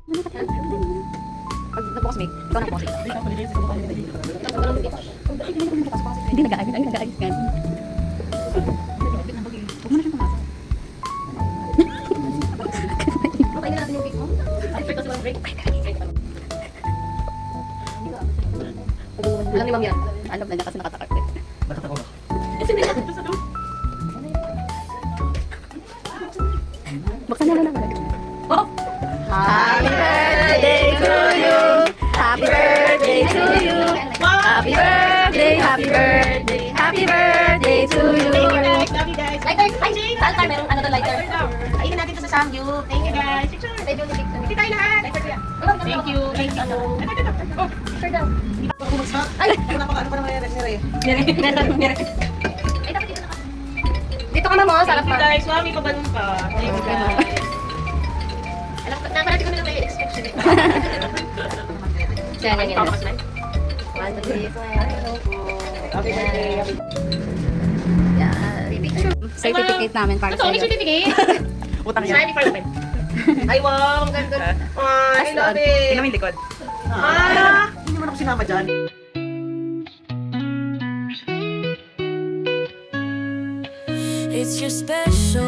Pag nagbukas may, ikaw na bukas. Hindi nag-aayos, ay nag-aayos ka. Huwag mo na siyang pumasok. Okay na natin yung cake mo. Break kasi break. Alam ni Ma'am yan. Alam na niya kasi nakatakarte. Bakit ako ba? Buksan na lang. Oh! Happy birthday to you! Happy birthday to you! Happy birthday, happy birthday, happy birthday to you! Love you guys. Lighter! Ay! Lighter! Merong ano doon, lighter. Ayun natin ito sa Samgyup. Thank you guys. Picture. Hindi tayo lahat. Thank you. Thank you. Picture daw. Ay! Ano pa naman yung nire? Dito ka na mo, sarap Thank you pa. guys. Mami, pabalong ka. Thank you guys. Alam ko, naparati ko na lang may expect siya. Siya, ganyan. Tapos man. 1, 2, 3, 4. Happy birthday. Certificate namin para Ito, may sa'yo. certificate. Utang Smiley for open. Ay, wow. Ang ganda. I love it. Tingnan mo yung likod. Hindi naman ako sinama dyan. It's your special